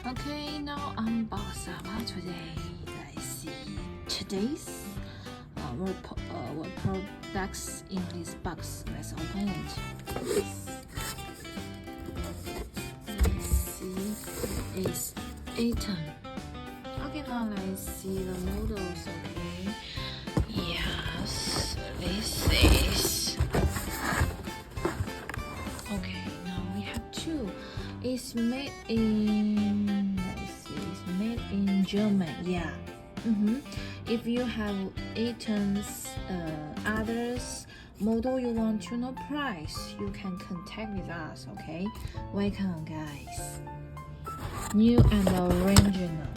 Okay, now unbox our today. Let's see today's what products in this box. Let's open it. Let's see, it's Atom. Okay, now let's see the models. Okay, yes, this is. Okay, now we have two. It's made in, let's see, it's made in German. Yeah. If you have items, others model you want to know price, you can contact with us. Okay, welcome guys. New and original.